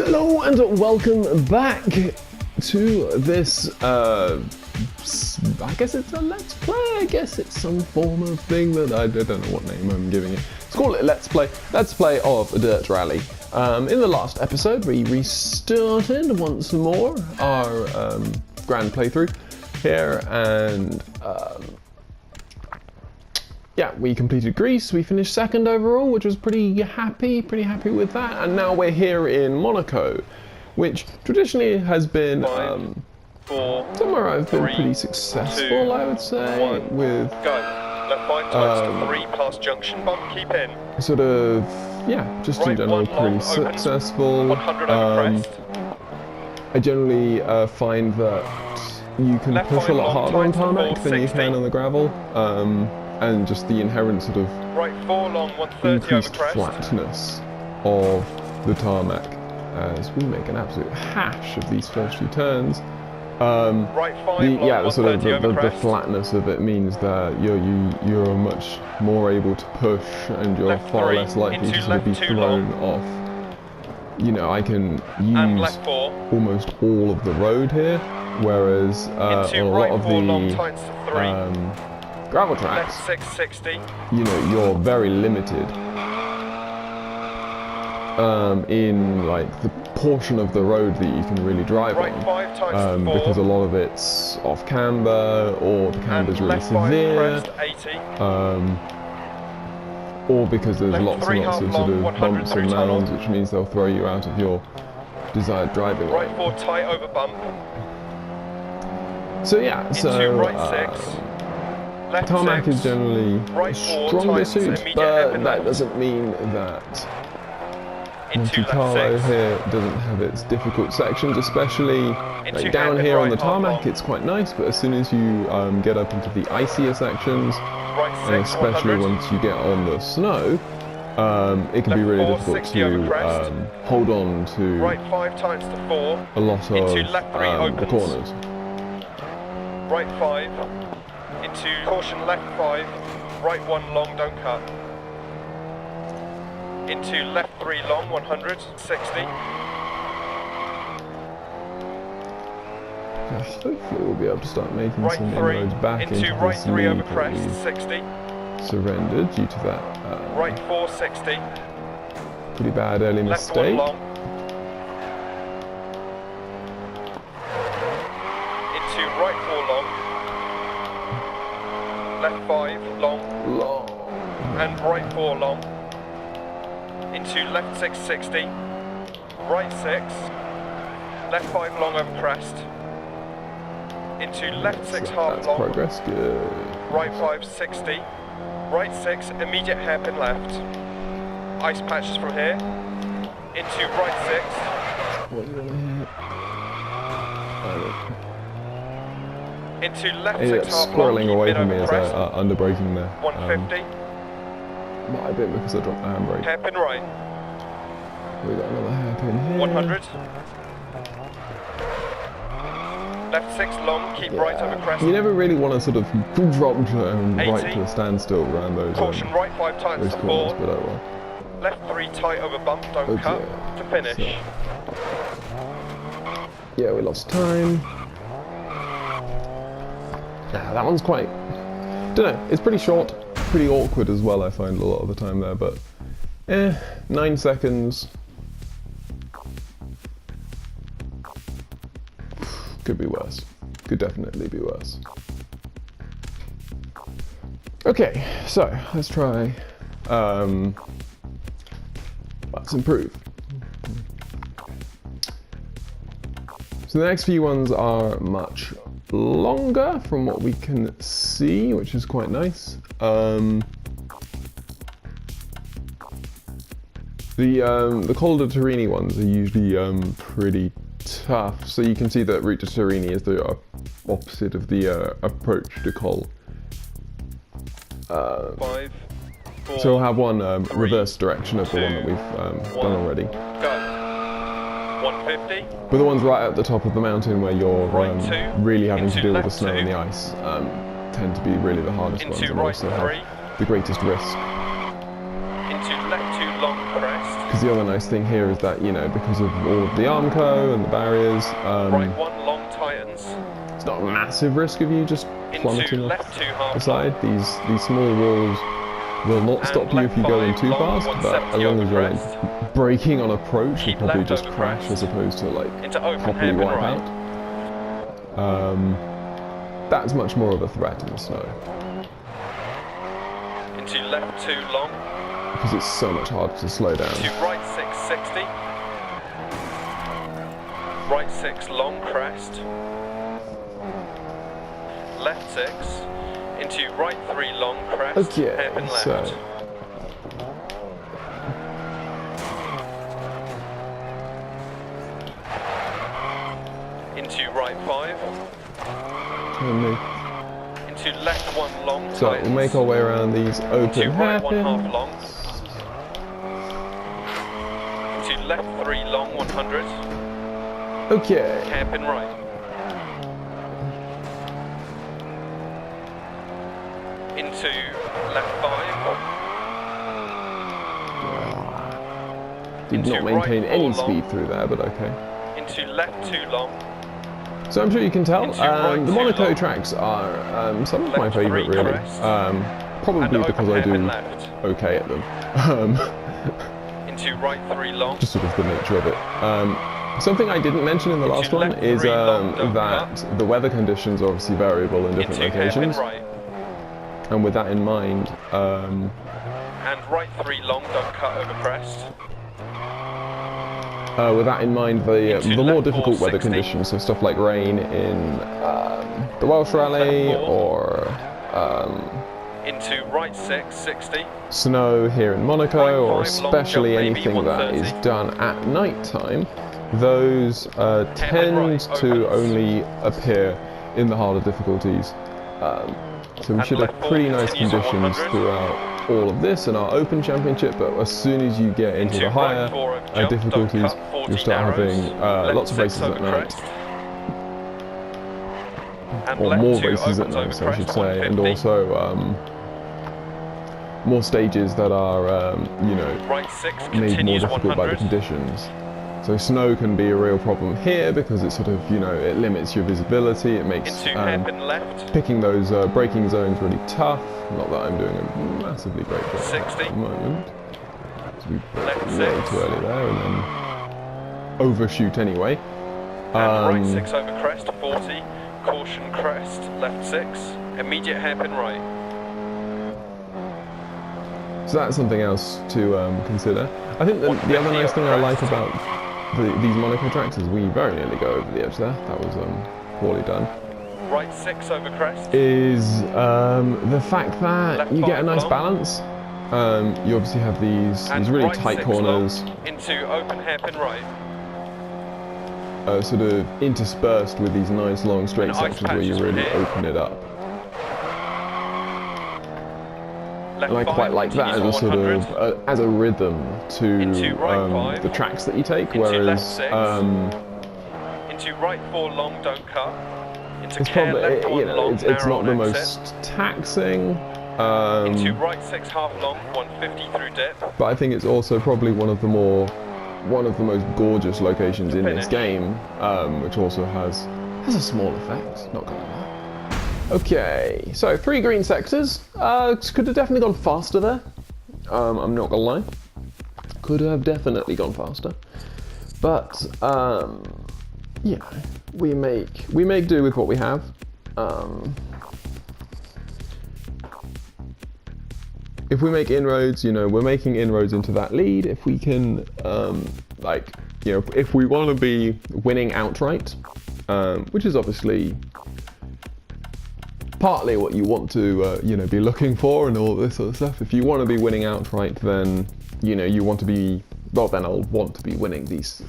Hello and welcome back to this, I guess it's a Let's Play, I guess it's some form of thing that I don't know what name I'm giving it. Let's call it Let's Play of a Dirt Rally. In the last episode we restarted once more our grand playthrough here, and yeah, we completed Greece, we finished second overall, which was pretty happy with that, and now we're here in Monaco, which traditionally has been somewhere I've been pretty successful, I would say, with left 5 times to 3 past junction bump, keep in. Sort of, yeah, just in general pretty successful. 100 over crest. I generally find that you can Left push a 5 lot long harder on times to tarmac than you 460. can on the gravel, and just the inherent sort of Right 4 long 130 over increased crest. flatness of the tarmac as we make an absolute hash of these first few turns. Right 5 long Yeah, the sort of 130 over the crest. flatness of it means that you're much more able to push, and you're Left far 3 less likely into to sort of be left 2 thrown long. off. You know, I can And use left 4 almost all of the road here, whereas on into a right lot of 4 long the times to 3. gravel Left tracks, 660. you know, you're very limited in like the portion of the road that you can really drive Right on, 5 times to 4. because a lot of it's off camber, or the camber's and really left 5 severe, crest 80. or because there's Left lots 3 and lots half of sort long, of 100 bumps through and tunnel. mounds, which means they'll throw you out of your desired driving Right line. 4 tight over bump. So yeah, Into so right 6. Left tarmac 6. is generally Right a 4 stronger times suit, immediate but hairpin that left. doesn't mean that Into Monte left Carlo 6. here doesn't have its difficult sections, especially Into like down hairpin here on right the half tarmac. long. It's quite nice, but as soon as you get up into the icier sections, Right and 6 especially 100. once you get on the snow, it can be Left really 4, difficult 60 over to crest. hold on to Right 5 times to 4. a lot of Into left 3 the opens. corners. Right 5. Into caution left 5. Right 1 long, don't cut. Into left 3 long, 100, 60. Hopefully we'll be able to start making Right some 3. inroads back into Into right this 3 over lead that crest, we've 60. surrendered due to that Right 4, 60. pretty bad early Left 1 mistake. long. Into right 4 long. Left 5 long. Long. And right 4 long. Into left 6, 60. Right 6. Left 5 long over crest. Into left 6 half That's long. progress, good. Right 5, 60. Right 6, immediate hairpin left. Ice patches from here. Into right 6. What do you want to hit? Into left He 6 gets half long. squirreling Keep away mid from me over as crest. I underbraking there. 150. Might have been because I dropped the handbrake. Hairpin right. We got another hairpin here. 100. Left 6 long. Keep right over crest. You never really want to sort of drop right 80. to a standstill around those, Caution right 5 times those to corners, 4. but oh well. Left 3 tight over bump. Don't Okay. cut. To finish. So, yeah, we lost time. Nah, that one's quite, don't know, it's pretty short, pretty awkward as well, I find a lot of the time there, but 9 seconds. Could be worse. Could definitely be worse. Okay, so let's try, let's improve. So the next few ones are much longer from what we can see, which is quite nice. The Col de Turini ones are usually pretty tough. So you can see that Route de Turini is the opposite of the Approche de Col. 5, 4. So we'll have one 3, reverse direction of the one that we've done already. Go. 150. But the ones right at the top of the mountain where you're Right 2. really having to Into deal with the left snow and 2. the ice tend to be really the hardest ones, Into and right also 3. have the greatest risk. Into left 2 long crest. Because Because the other nice thing here is that, you know, because of all of the Armco and the barriers, right one long tightens. it's not a massive risk of you just plummeting off left 2 half the side. These small walls will not stop you if you go in too fast, but as long as you're like braking on approach, you'll probably just crash as opposed to like properly wipe out. That's much more of a threat in the snow. Into left 2 long. Because it's so much harder to slow down. To right 660. Right 6 long crest. Left 6. Into right 3 long crest. Okay, hairpin left. so into right 5. Into left 1 long. So we'll make our way around these open right 1 hairpins. half long. Into left 3 long 100. Okay. Hairpin right. Into left 5. Did Into not maintain right any 4 speed long. through there, but okay. Into left 2 long. So I'm sure you can tell, Right the 2 Monaco long. tracks are some of my Left favourite 3 really. crest. Probably And because open I do hairpin left. okay at them. Into right 3 long. Just sort of the nature of it. Something I didn't mention in the last one left is 3 long, don't that the weather conditions are obviously variable in different Into hairpin locations. right. And with that in mind, And right 3 long, don't cut over crest. the more left difficult weather 460. conditions, so stuff like rain in the Welsh Rally Left 4. or Into right 6, 60. snow here in Monaco, or Right 5 long, especially jump maybe anything that is 130. done at night time, those tend right, to opens. only appear in the harder difficulties. So we And should have left 4 pretty nice continues at conditions 100. throughout all of this in our Open Championship, but as soon as you get into Into the higher right 4 over jump, difficulties, don't cut 40 you'll start narrows. having Left lots of 6 races over at night, crest. And or left more 2 races at opens night, over so I should crest, say, and 150. also more stages that are, you know, Right 6 made more continues difficult by the 100. conditions. So snow can be a real problem here because it sort of, you know, it limits your visibility. It makes Into hairpin left. picking those braking zones really tough. Not that I'm doing a massively great job 60. at the moment. So we Left brake way 6. too early there and then overshoot anyway. And right 6 over crest, 40. Caution crest, left 6. Immediate hairpin right. So that's something else to consider. I think that the other nice thing I like about these Monaco tracks is we very nearly go over the edge there. That was poorly done. Right 6 over crest. Is the fact that Left you get a 5 nice long. balance. You obviously have these And really right tight 6 corners, long. Into open hairpin right. sort of interspersed with these nice long straight And ice sections where you patches really here. open it up. Left And I 5 quite like that as a continues sort 100. of as a rhythm to Into right 5. the tracks that you take. Into left Whereas 6. Into right 4 long, don't cut. Into it's care probably left 1 you know long, it's narrow not the on exit. most taxing. Into right 6 half long, 150 through dip. But I think it's also probably one of the most gorgeous locations in this Finish. game, which also has a small effect. Not gonna lie. Okay, so 3 green sectors. Could have definitely gone faster there. I'm not gonna lie. Could have definitely gone faster, but you know, we make do with what we have. If we make inroads, you know, we're making inroads into that lead. If we can, like, you know, if we want to be winning outright, which is obviously partly what you want to, you know, be looking for and all this sort of stuff. If you want to be winning outright, then, you know, you want to be, well, then I'll want to be winning these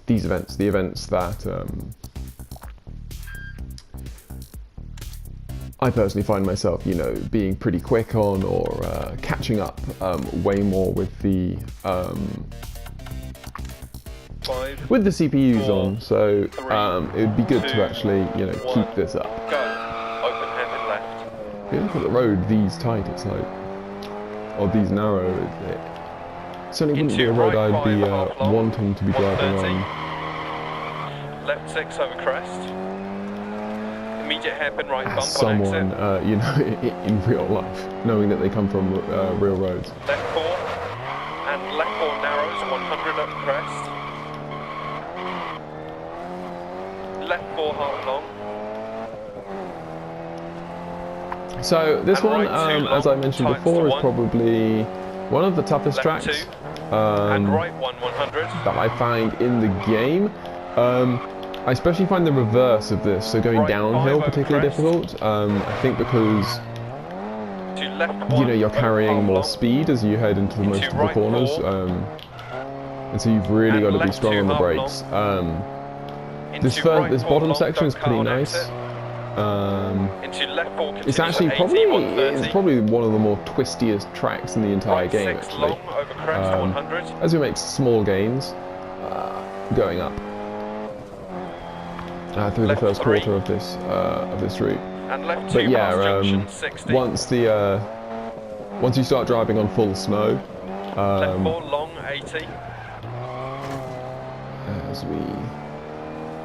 events, the events that I personally find myself, you know, being pretty quick on or catching up way more with the CPUs 4, on. So 3, it would be good 2, to actually, you know, 1, keep this up. Go. Open hairpin left. If you look at the road these tight, it's like, or these narrow, certainly wouldn't be a road I'd be wanting to be driving on. Left 6 over crest. Immediate hairpin right bump As someone, on you know, in real life, knowing that they come from real roads. Left 4 and left 4 narrows 100 up crest. Left 4 half long. So this And one, right 2 long, as I mentioned tightens before, to is 1. probably one of the toughest Left tracks 2 and right 1 100. that I find in the game. I especially find the reverse of this, so going Right downhill 5 over particularly crest. difficult. I think because To left 1 you know you're over carrying half more long. speed as you head into the most of the right corners, 4. and so you've really And got to be left strong 2 on the half brakes. This Into right this 4 bottom long, section is don't pretty cut, long nice. exit. Into left 4 It's continues actually at 80, probably 130. one of the more twistiest tracks in the entire Right game 6 actually. long over crest 100. As we make small gains going up through Left the first 3. quarter of this route. And left 2 But yeah, past junction 60. once you start driving on full snow, left 4 long 80. as we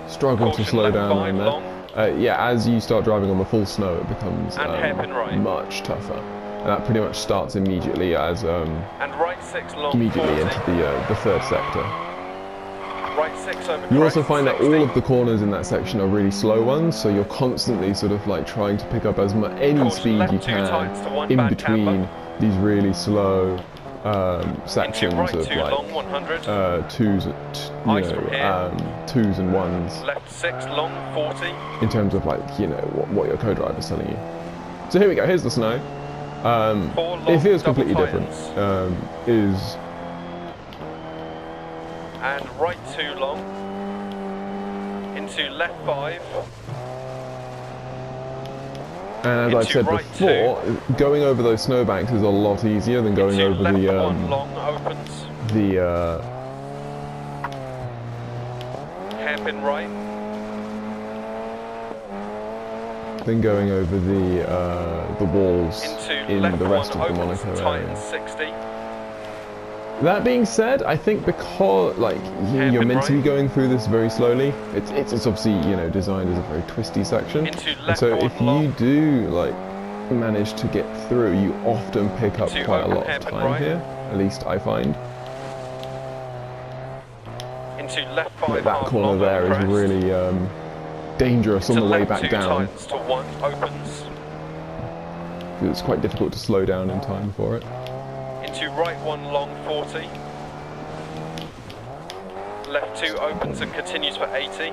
struggle Caution to slow left down 5 on long. there, yeah, as you start driving on the full snow, it becomes And hairpin right. much tougher. And that pretty much starts immediately as And right 6 long immediately 40. into the third sector. Right 6 over You crest also find that 60. all of the corners in that section are really slow ones, so you're constantly sort of like trying to pick up as any Caution speed left you 2 can tights to 1 in bad between camber. these really slow sections Into right of 2 like long 100. twos and ones Left 6 long 40. in terms of like what your co-driver's telling you. So here we go. Here's the snow. 4 long It feels double completely different. tightens. And right 2 long. Into left 5. And as I've Into said right before, going over those snowbanks is a lot easier than going Into over left the 1 long opens. Hairpin right. than going over the walls Into in left the rest 1 of the opens. Monaco Tightens area. 60. That being said, I think because you're Hairpin meant to be right. going through this very slowly, it's obviously designed as a very twisty section. Into And left so 1 if long. you do manage to get through, you often pick up Into quite a open lot of hairpin time right. here. At least I find Into left 5 that half corner long there over is crest. really dangerous on To the way left back 2 down. tightens to 1 opens. It's quite difficult to slow down in time for it. Into right 1 long 40. Left 2 opens and continues for 80.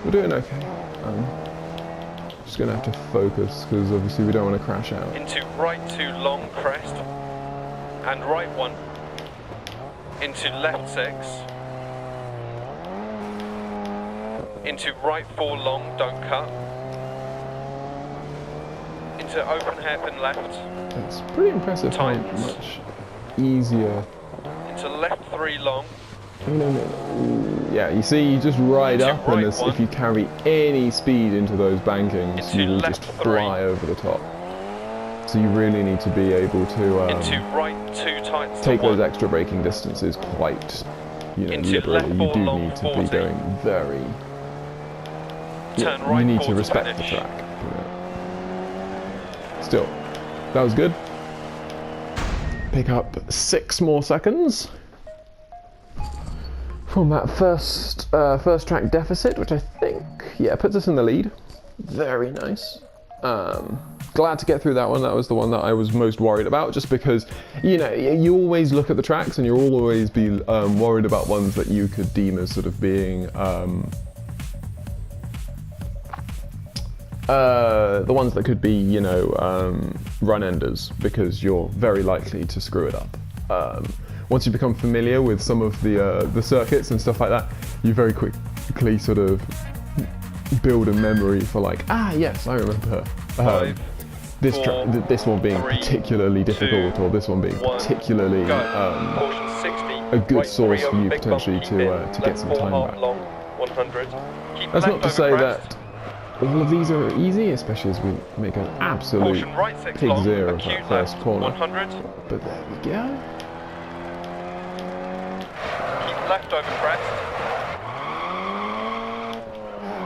We're doing okay. Just gonna have to focus because obviously we don't want to crash out. Into right 2 long crest. And right 1. Into left 6. Into right 4 long, don't cut. Into open hairpin left. It's pretty impressive how Tightens. much easier. Into left 3 long. Yeah, you see, you just ride Into up, right and one. if you carry any speed into those bankings, Into you will left just 3. fly over the top. So you really need to be able to Into right 2 tightens to take 1. those extra braking distances quite, Into liberally. left You 4 do long need to 40. be going very. Turn You right need 4 to to respect the finish. track. Still, that was good. Pick up 6 more seconds from that first track deficit, which I think, puts us in the lead. Very nice. Glad to get through that one. That was the one that I was most worried about, just because, you always look at the tracks and you'll always be worried about ones that you could deem as sort of being the ones that could be, run-enders, because you're very likely to screw it up. Once you become familiar with some of the circuits and stuff like that, you very quickly sort of build a memory for yes, I remember this one being particularly difficult, or this one being particularly a good source for you potentially to get some time back. That's not to say that all of these are easy, especially as we make an absolute pig's ear of that first corner. But there we go. left over crest.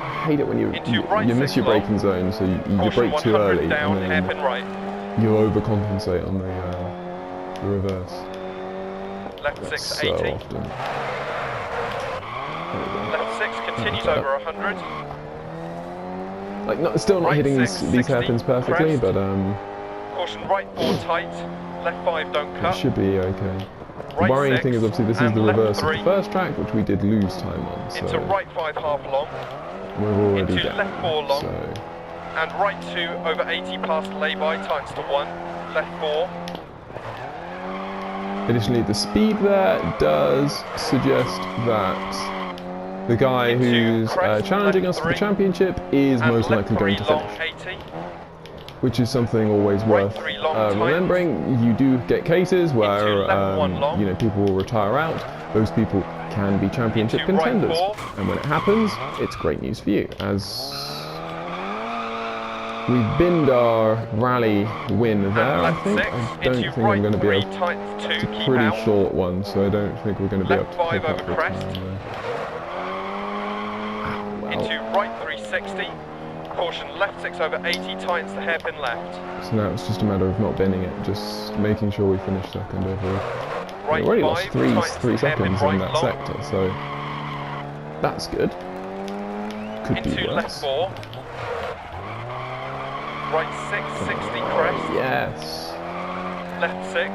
I hate it when you miss your braking zone, so you brake too early down, and hairpin right. you overcompensate on the reverse. Left That's 6, so 80. often. Left 6 continues over 100. Like, still not Right hitting 6, these 60, hairpins perfectly, crest. but Caution right 4 tight. Left 5 don't it cut. should be okay. The Right worrying 6, thing is obviously this is and the left reverse of 3. the first track, which we did lose time on, so Into right 5 half long. we're already Into down. left 4 long. So And right 2 over 80 past lay-by times to 1. Left 4. additionally, the speed there does suggest that the guy Into who's crest, challenging left us for the 3. championship is And most left likely 3 going to long finish, 80. which is something always Right worth 3 long tight. remembering. You do get cases where left 1 long. you know, people will retire out. Those people can be championship Into right contenders, 4. and when it happens, it's great news for you, as we binned our rally win there. And I left think 6. I don't Into think right I'm going to be 3 able. tight 2. It's a Keep pretty out. short one, so I don't think we're going to be Left able to 5 pick up over the crest. time there. Well, Into right 360. Caution left 6 over 80 tightens the hairpin left. so now it's just a matter of not binning it, just making sure we finish second overall. Right We already 5 lost tightens three the hairpin seconds right in that long. sector, so that's good. Could be Into left worse. 4. Right 6, 60 crest. Yes. Left 6.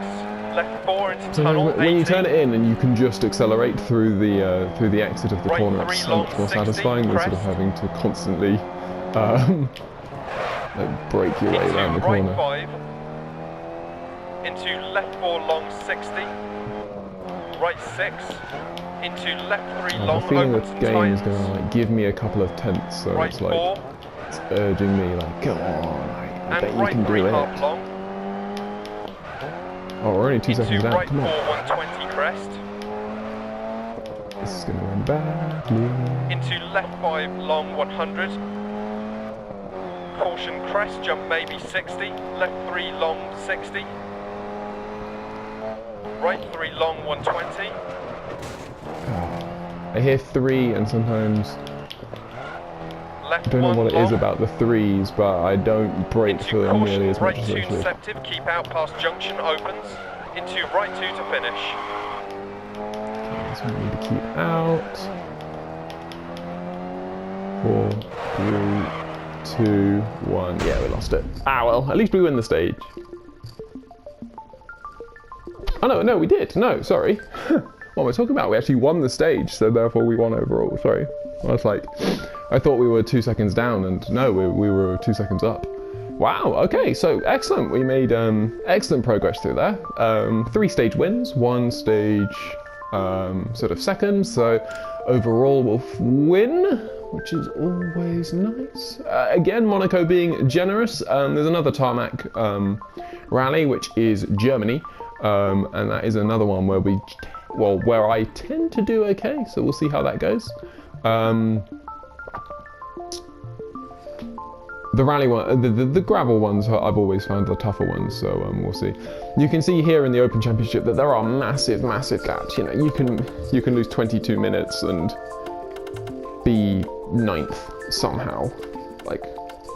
Left 4 into So tunnel. when you 80. turn it in and you can just accelerate through the exit of the Right corner, 3 it's so long, much more 60 satisfying than sort of crest. having to constantly like break your way Into around the right corner. 5. Into left 4 long 60. Right 6. Into left 3 I long. have a feeling opens the and game is tightens. going to like give me a couple of tenths, so Right it's like 4. it's urging me like, come on, I bet And you right can 3 do it. half long. Oh, we're only 2 seconds Into down. right 4 Come on, 120 crest. this is going to end badly. Into left 5 long 100. Caution crest jump maybe 60. Left 3 long 60. Right 3 long 120. I hear 3 and sometimes Left I don't know 1 what it long. is about the 3s, but I don't brake Into for them nearly caution as right much as 2 I should. deceptive. Keep out past junction opens. Into right 2 to finish. So we need to keep out. 4, 3, 2, 1. Yeah, we lost it. Ah, well, at least we win the stage. Oh, no, we did. No, sorry. What am I talking about? We actually won the stage, so therefore we won overall. Sorry. I was like, I thought we were 2 seconds down, and no, we were 2 seconds up. Wow, okay, so excellent. We made excellent progress through there. 3 stage wins, 1 stage sort of second, so overall we'll win, which is always nice. Again, Monaco being generous. There's another tarmac rally, which is Germany, and that is another one where where I tend to do okay, so we'll see how that goes. The rally one, the gravel ones, I've always found the tougher ones, so we'll see. You can see here in the Open Championship that there are massive gaps. You know, you can lose 22 minutes and be 9th somehow. Like,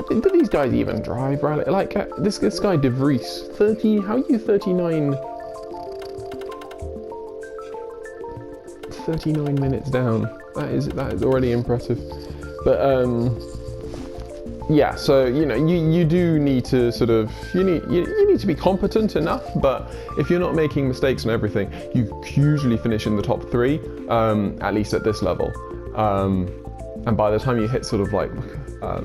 do these guys even drive rally? Like this guy De Vries, 30. How are you 39? 39 minutes down. That is already impressive. But yeah, so you know, you do need to sort of you need to be competent enough, but if you're not making mistakes and everything, you usually finish in the top 3, at least at this level. And by the time you hit sort of like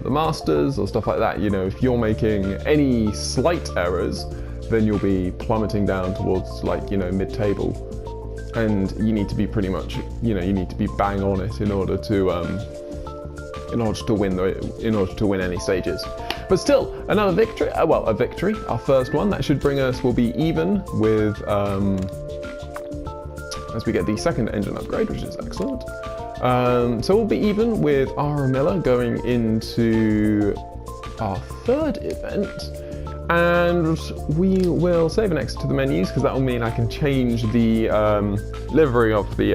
the Masters or stuff like that, you know, if you're making any slight errors, then you'll be plummeting down towards like, you know, mid-table. And you need to be pretty much, you know, you need to be bang on it in order to win any stages. But still, another victory. Well, a victory. Our first one. That should bring us. We'll be even with as we get the second engine upgrade, which is excellent. So we'll be even with R. Miller going into our third event. And we will save and exit to the menus, because that will mean I can change the livery of the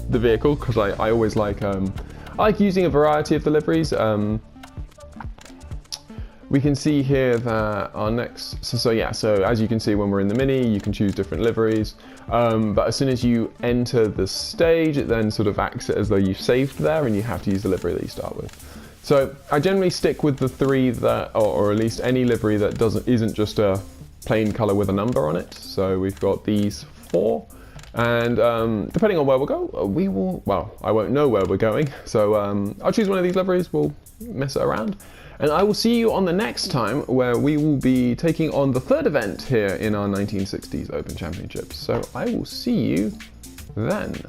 the vehicle because I always like using a variety of the liveries. We can see here that our next, so as you can see when we're in the Mini, you can choose different liveries, but as soon as you enter the stage, it then sort of acts as though you've saved there and you have to use the livery that you start with. So I generally stick with the 3 that, or at least any livery that isn't just a plain colour with a number on it. So we've got these 4, and depending on where we'll go, I won't know where we're going, so I'll choose one of these liveries, we'll mess it around. And I will see you on the next time where we will be taking on the 3rd event here in our 1960s Open Championships. So I will see you then.